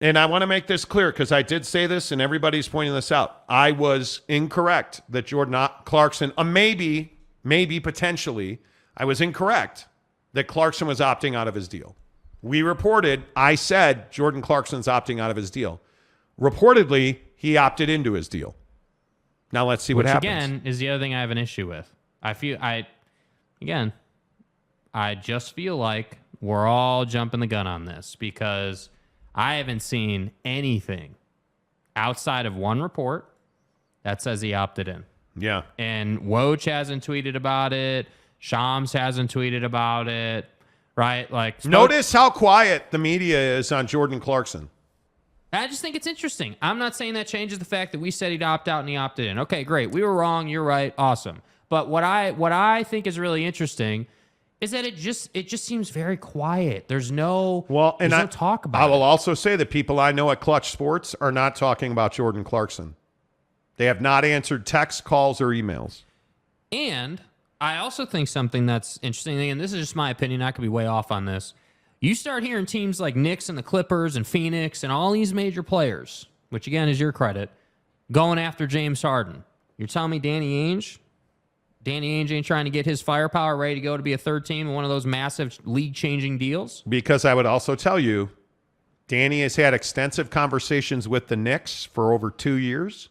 And I want to make this clear because I did say this and everybody's pointing this out. I was incorrect that Jordan Clarkson, maybe, potentially, I was incorrect that Clarkson was opting out of his deal. I said Jordan Clarkson's opting out of his deal. Reportedly, he opted into his deal. Now let's see what happens. Which again is the other thing I have an issue with. I just feel like we're all jumping the gun on this because I haven't seen anything outside of one report that says he opted in. Yeah. And Woj hasn't tweeted about it. Shams hasn't tweeted about it. Right? Like, notice how quiet the media is on Jordan Clarkson. I just think it's interesting. I'm not saying that changes the fact that we said he'd opt out and he opted in. Okay, great. We were wrong. You're right. Awesome. But what I think is really interesting is that it just seems very quiet. There's no talk about it. I will also say that people I know at Clutch Sports are not talking about Jordan Clarkson. They have not answered texts, calls, or emails. And I also think something that's interesting, and this is just my opinion, I could be way off on this. You start hearing teams like Knicks and the Clippers and Phoenix and all these major players, which again is your credit, going after James Harden. You're telling me Danny Ainge ain't trying to get his firepower ready to go to be a third team in one of those massive league-changing deals? Because I would also tell you, Danny has had extensive conversations with the Knicks for over 2 years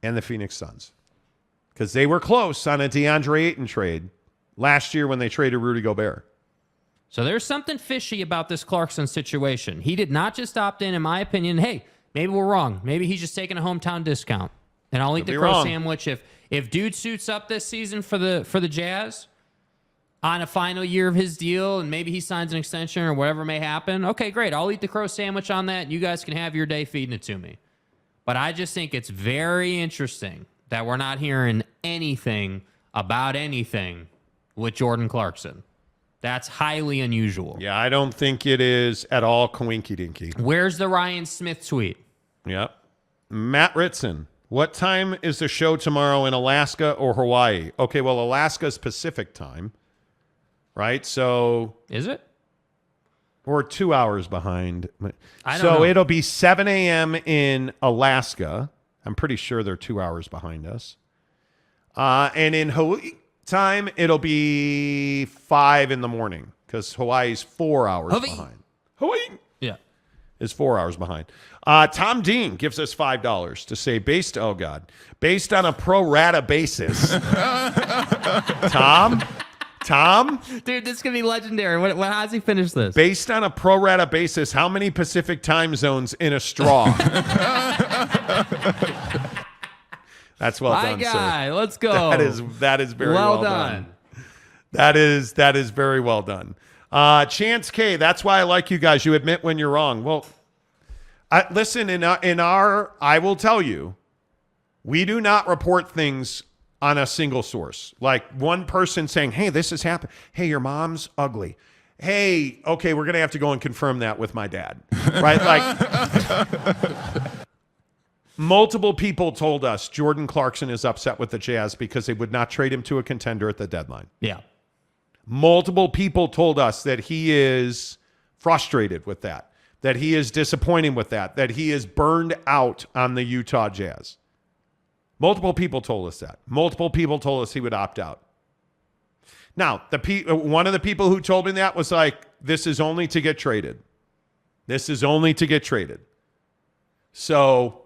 and the Phoenix Suns. Because they were close on a DeAndre Ayton trade last year when they traded Rudy Gobert. So there's something fishy about this Clarkson situation. He did not just opt in my opinion. Hey, maybe we're wrong. Maybe he's just taking a hometown discount. And I'll eat the crow sandwich if dude suits up this season for the Jazz on a final year of his deal and maybe he signs an extension or whatever may happen. Okay, great. I'll eat the crow sandwich on that. And you guys can have your day feeding it to me. But I just think it's very interesting that we're not hearing anything about anything with Jordan Clarkson. That's highly unusual. Yeah, I don't think it is at all coinky-dinky. Where's the Ryan Smith tweet? Yep. Matt Ritson, what time is the show tomorrow in Alaska or Hawaii? Okay, well, Alaska's Pacific time, right? So is it? We're 2 hours behind. I don't know. It'll be 7 a.m. in Alaska. I'm pretty sure they're 2 hours behind us. And in Hawaii time, it'll be 5 in the morning because Hawaii's 4 hours behind. Hawaii. Yeah. Is 4 hours behind. Tom Dean gives us $5 to say based on a pro rata basis. Tom? Dude, this is going to be legendary. How's he finish this? Based on a pro rata basis, how many Pacific time zones in a straw? That's well done, guy, sir. Let's go. That is very well done. That is very well done. Chance K, that's why I like you guys. You admit when you're wrong. Well, listen, I will tell you, we do not report things on a single source. Like one person saying, hey, this has happened. Hey, your mom's ugly. Hey, okay, we're going to have to go and confirm that with my dad. Right? Like multiple people told us Jordan Clarkson is upset with the Jazz because they would not trade him to a contender at the deadline. Yeah. Multiple people told us that he is frustrated with that he is disappointed with that he is burned out on the Utah Jazz. Multiple people told us that. Multiple people told us he would opt out. Now, one of the people who told me that was like, this is only to get traded. This is only to get traded. So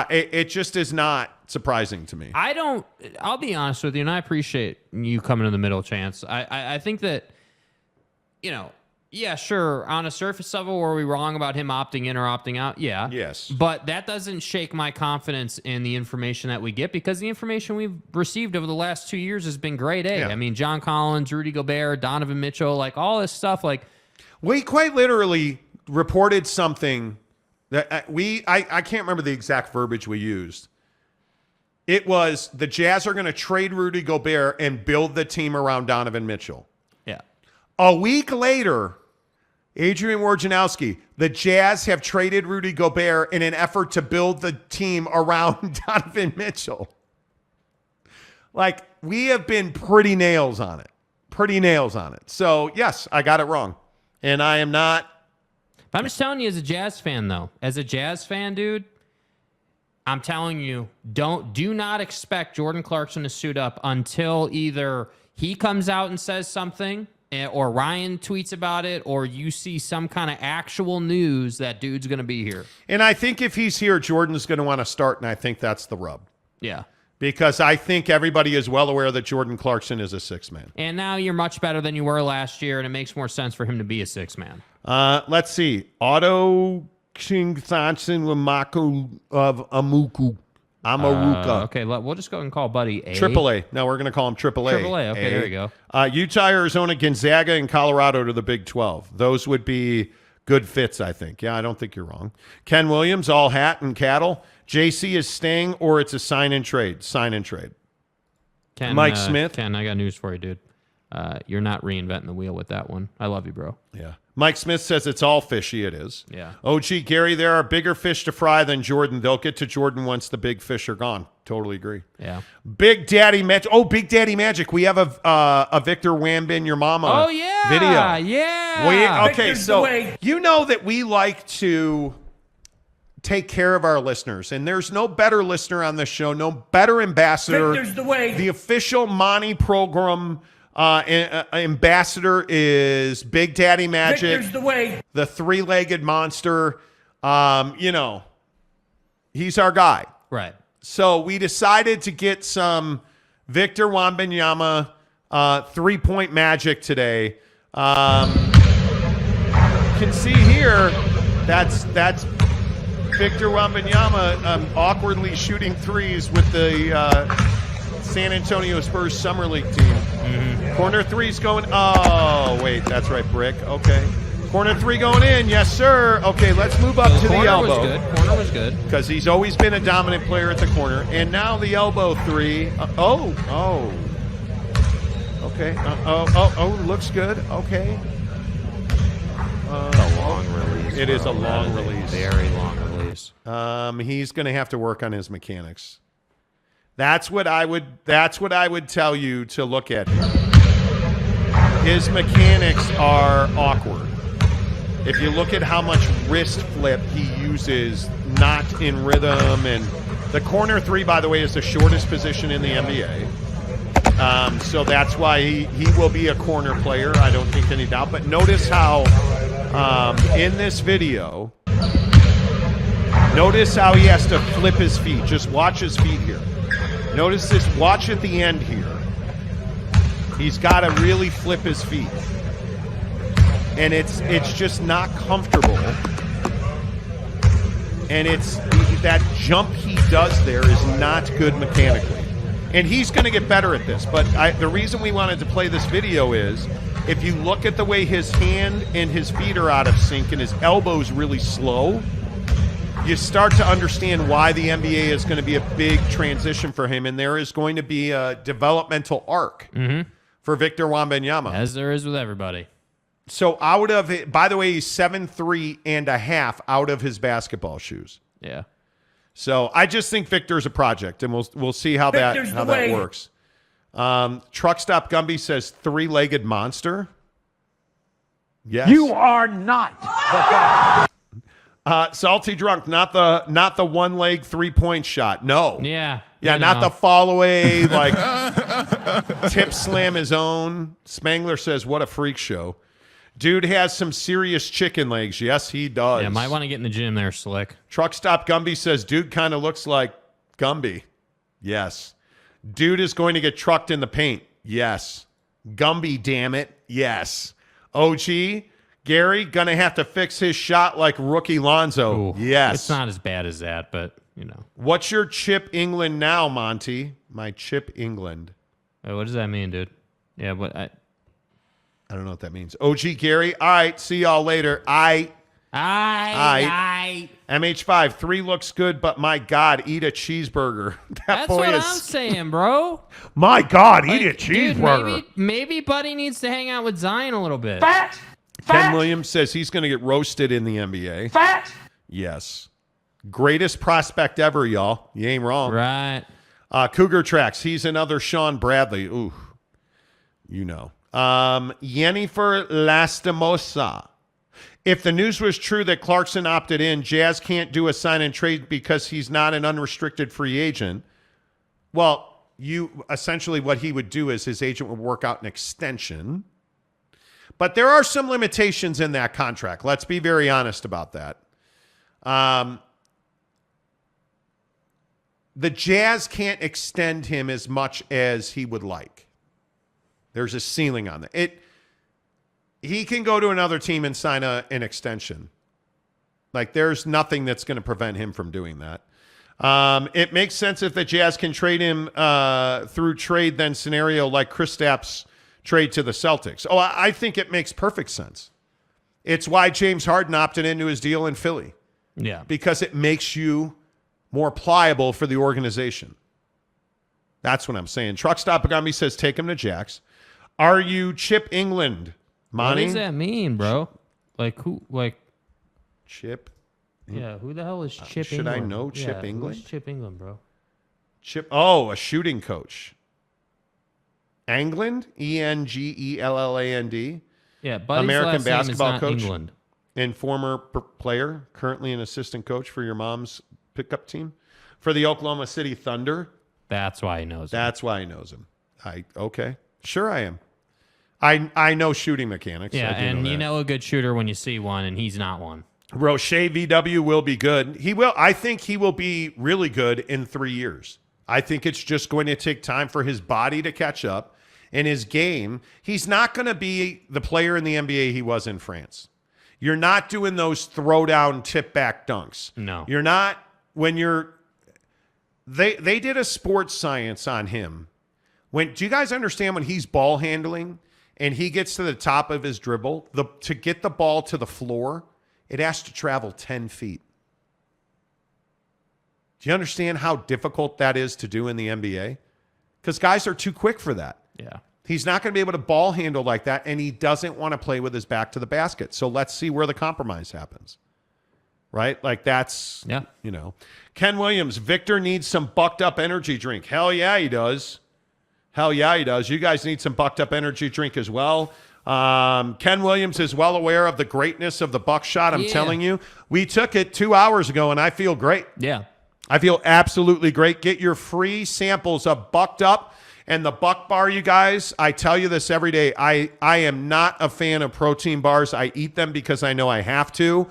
it just is not surprising to me. I'll be honest with you, and I appreciate you coming in the middle, Chance. I think that, yeah, sure, on a surface level, were we wrong about him opting in or opting out? Yeah. Yes. But that doesn't shake my confidence in the information that we get because the information we've received over the last 2 years has been grade A. Yeah. I mean, John Collins, Rudy Gobert, Donovan Mitchell, like all this stuff. Like, we quite literally reported something that I can't remember the exact verbiage we used. It was the Jazz are going to trade Rudy Gobert and build the team around Donovan Mitchell. Yeah. A week later, Adrian Wojnarowski, the Jazz have traded Rudy Gobert in an effort to build the team around Donovan Mitchell. Like, we have been pretty nails on it. So, yes, I got it wrong. And I am not I'm just telling you as a Jazz fan, though. As a Jazz fan, dude, I'm telling you, do not expect Jordan Clarkson to suit up until either he comes out and says something, or Ryan tweets about it, or you see some kind of actual news that dude's going to be here. And I think if he's here, Jordan's going to want to start, and I think that's the rub. Yeah. Because I think everybody is well aware that Jordan Clarkson is a six-man. And now you're much better than you were last year, and it makes more sense for him to be a six-man. Let's see. Otto King Thompson with Mako of Amuku. Amaruka. Okay, we'll just go and call Buddy A. AAA. No, we're going to call him AAA. AAA, okay, there you go. Utah, Arizona, Gonzaga, and Colorado to the Big 12. Those would be good fits, I think. Yeah, I don't think you're wrong. Ken Williams, all hat and cattle. JC is staying, or it's a sign and trade. Sign and trade. Mike Smith. Ken, I got news for you, dude. You're not reinventing the wheel with that one. I love you, bro. Yeah. Mike Smith says it's all fishy. It is. Yeah. OG Gary, there are bigger fish to fry than Jordan. They'll get to Jordan once the big fish are gone. Totally agree. Yeah. Big Daddy Magic. Oh, Big Daddy Magic. We have a Victor Wembanyama video. Yeah. Okay, so you know that we like to take care of our listeners, and there's no better listener on this show, no better ambassador. Victor's the way. The official Monty program ambassador is Big Daddy Magic. Victor's the way. The three-legged monster. He's our guy. Right. So we decided to get some Victor Wembanyama three-point magic today. You can see here that's Victor Wembanyama awkwardly shooting threes with the San Antonio Spurs Summer League team. Mm-hmm. Corner three's going. Oh, wait, that's right, Brick. Okay. Corner three going in. Yes, sir. Okay, let's move up to the elbow. Corner was good. Because he's always been a dominant player at the corner. And now the elbow three. Okay. Looks good. Okay. It's a long release. It is a long release. Very long release. He's going to have to work on his mechanics. That's what I would tell you to look at here. His mechanics are awkward. If you look at how much wrist flip he uses, not in rhythm, and the corner three, by the way, is the shortest position in the NBA. So that's why he will be a corner player. I don't think any doubt. But notice how in this video, notice how he has to flip his feet. Just watch his feet here. Notice this. Watch at the end here. He's got to really flip his feet. And it's just not comfortable. And it's that jump he does there is not good mechanically. And he's going to get better at this. But the reason we wanted to play this video is if you look at the way his hand and his feet are out of sync and his elbow's really slow, you start to understand why the NBA is going to be a big transition for him, and there is going to be a developmental arc for Victor Wembanyama. As there is with everybody. So out of it, by the way, he's 7'3.5" out of his basketball shoes. Yeah. So I just think Victor's a project, and we'll see how that works. Truck Stop Gumby says three-legged monster. Yes. You are not the guy. Salty Drunk, not the one leg 3-point shot. No. Yeah. Not the fall away, like tip slam his own. Spangler says, what a freak show. Dude has some serious chicken legs. Yes, he does. Yeah, might want to get in the gym there, Slick. Truck Stop Gumby says, dude kind of looks like Gumby. Yes. Dude is going to get trucked in the paint. Yes. Gumby, damn it. Yes. OG, Gary, going to have to fix his shot like rookie Lonzo. Ooh, yes. It's not as bad as that, but, you know. What's your Chip England now, Monty? My Chip England. Wait, what does that mean, dude? Yeah, but I don't know what that means. OG Gary, all right, see y'all later. MH5, 3 looks good, but my God, eat a cheeseburger. That's what I'm saying, bro. My God, eat a cheeseburger. Dude, maybe Buddy needs to hang out with Zion a little bit. Fat. Ken Williams says he's going to get roasted in the NBA. Fat. Yes. Greatest prospect ever, y'all. You ain't wrong. Right. Cougar Tracks, he's another Sean Bradley. Ooh, you know. Yennefer Lastimosa. if the news was true that Clarkson opted in, Jazz can't do a sign and trade because he's not an unrestricted free agent. Well, essentially what he would do is his agent would work out an extension. But there are some limitations in that contract. Let's be very honest about that. The Jazz can't extend him as much as he would like. There's a ceiling on that. He can go to another team and sign an extension. Like, there's nothing that's going to prevent him from doing that. It makes sense if the Jazz can trade him through trade then scenario like Kristaps' trade to the Celtics. Oh, I think it makes perfect sense. It's why James Harden opted into his deal in Philly. Yeah. Because it makes you more pliable for the organization. That's what I'm saying. Truck Stop Agami says take him to Jax. Are you Chip England? Monty? What does that mean, bro? Like who? Like Chip? Yeah, who the hell is Chip should England? I know Chip England? Who's Chip England, bro? A shooting coach. England? Engellland? Yeah, Buddy's American last name basketball is not coach. England. And former player, currently an assistant coach for your mom's pickup team for the Oklahoma City Thunder. That's why he knows him. That's why he knows him. Okay. Sure I am. I know shooting mechanics. Yeah, and you that. know a good shooter when you see one, and he's not one. Roche VW will be good. He will. I think he will be really good in 3 years. I think it's just going to take time for his body to catch up and his game. He's not going to be the player in the NBA he was in France. You're not doing those throw down tip back dunks. No. You're not they did a sports science on him. Do you guys understand when he's ball handling and he gets to the top of his dribble, to get the ball to the floor, it has to travel 10 feet. Do you understand how difficult that is to do in the NBA? Because guys are too quick for that. Yeah. He's not going to be able to ball handle like that, and he doesn't want to play with his back to the basket. So let's see where the compromise happens. Right? Like that's, Ken Williams, Victor needs some bucked up energy drink. Hell yeah, he does. Hell yeah, he does. You guys need some bucked up energy drink as well. Ken Williams is well aware of the greatness of the buckshot. I'm telling you, we took it 2 hours ago, and I feel great. Yeah. I feel absolutely great. Get your free samples of Bucked Up and the Buck Bar, you guys. I tell you this every day. I am not a fan of protein bars. I eat them because I know I have to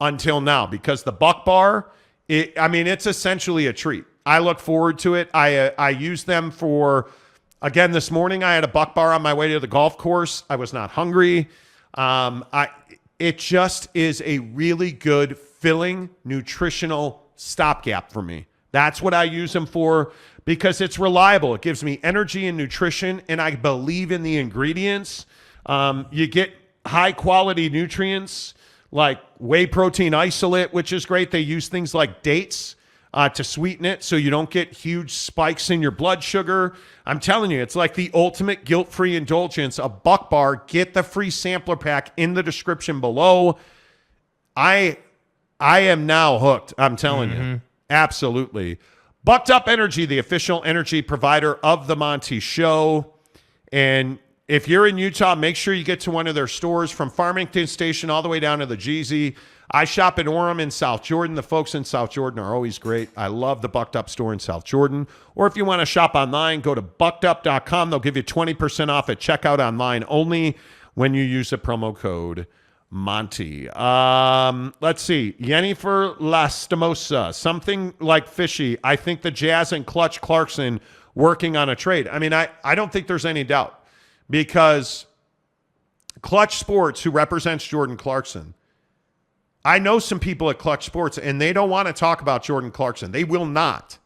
until now, because the Buck Bar, it's essentially a treat. I look forward to it. I use them for... Again, this morning I had a Buck Bar on my way to the golf course. I was not hungry. It just is a really good filling, nutritional stopgap for me. That's what I use them for because it's reliable. It gives me energy and nutrition, and I believe in the ingredients. You get high-quality nutrients like whey protein isolate, which is great. They use things like dates to sweeten it so you don't get huge spikes in your blood sugar. I'm telling you, it's like the ultimate guilt-free indulgence. A Buck Bar. Get the free sampler pack in the description below. I am now hooked. I'm telling you. Absolutely. Bucked Up Energy, the official energy provider of the Monty Show. And if you're in Utah, make sure you get to one of their stores from Farmington Station all the way down to the Jeezy. I shop in Orem in South Jordan. The folks in South Jordan are always great. I love the Bucked Up store in South Jordan. Or if you want to shop online, go to buckedup.com. They'll give you 20% off at checkout online only when you use the promo code Monty. Let's see. Yennefer Lastimosa. Something like fishy. I think the Jazz and Clutch Clarkson working on a trade. I don't think there's any doubt. Because Clutch Sports, who represents Jordan Clarkson, I know some people at Clutch Sports, and they don't want to talk about Jordan Clarkson. They will not,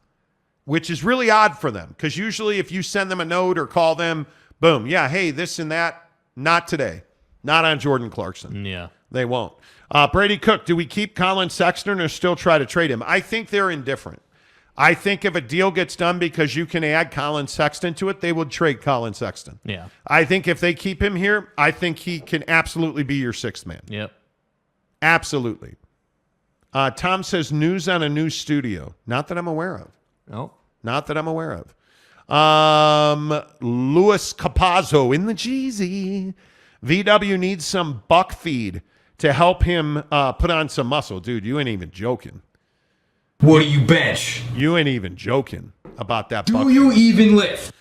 which is really odd for them. Because usually if you send them a note or call them, boom, yeah, hey, this and that, not today. Not on Jordan Clarkson. Yeah. They won't. Brady Cook, do we keep Colin Sexton or still try to trade him? I think they're indifferent. I think if a deal gets done because you can add Colin Sexton to it, they would trade Colin Sexton. Yeah. I think if they keep him here, I think he can absolutely be your sixth man. Yep. Absolutely. Tom says news on a new studio. Not that I'm aware of. No. Not that I'm aware of. Louis Capazzo in the Jeezy. VW needs some buck feed to help him put on some muscle. Dude, you ain't even joking. What do you bench? You ain't even joking about that. Do you even lift?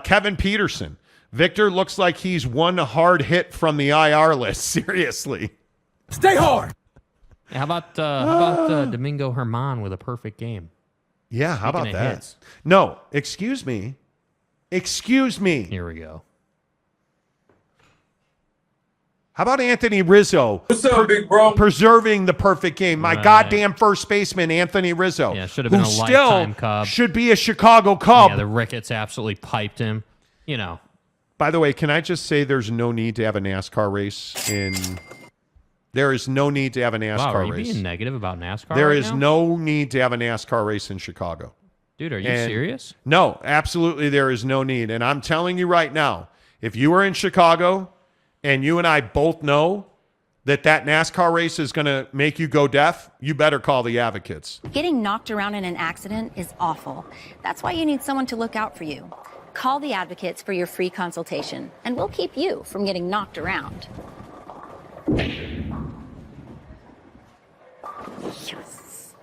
Kevin Peterson. Victor looks like he's one hard hit from the IR list. Seriously. Stay hard. How about Domingo Herman with a perfect game? Yeah, how about that? Hits. No, excuse me. Excuse me. Here we go. How about Anthony Rizzo? What's up, big bro? Preserving the perfect game. My Right. goddamn first baseman, Anthony Rizzo. Yeah, should have been who a lifetime still Cub. should be a Chicago Cub. Yeah, the Ricketts absolutely piped him. You know. By the way, can I just say there's no need to have a NASCAR race in... There is no need to have a NASCAR Wow, are you race. being negative about NASCAR There right is now? no need to have a NASCAR race in Chicago. Dude, are you And serious? No, absolutely there is no need. And I'm telling you right now, if you are in Chicago and you and I both know that NASCAR race is going to make you go deaf, you better call the advocates. Getting knocked around in an accident is awful. That's why you need someone to look out for you. Call the advocates for your free consultation, and we'll keep you from getting knocked around. Yes.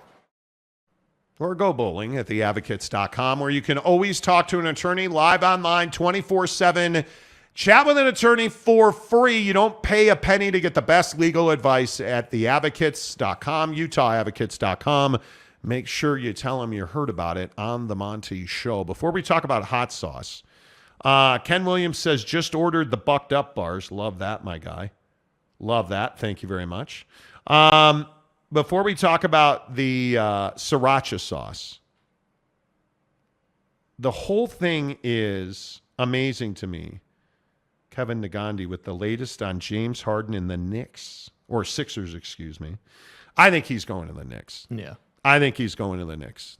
Or go bowling at theadvocates.com, where you can always talk to an attorney live online 24/7. Chat with an attorney for free. You don't pay a penny to get the best legal advice at theadvocates.com, utahadvocates.com. Make sure you tell them you heard about it on the Monty Show. Before we talk about hot sauce, Ken Williams says, just ordered the bucked up bars. Love that, my guy. Love that. Thank you very much. Before we talk about the sriracha sauce, the whole thing is amazing to me. Kevin Nagandi with the latest on James Harden and the Knicks, or Sixers, excuse me. I think he's going to the Knicks. Yeah. I think he's going to the Knicks.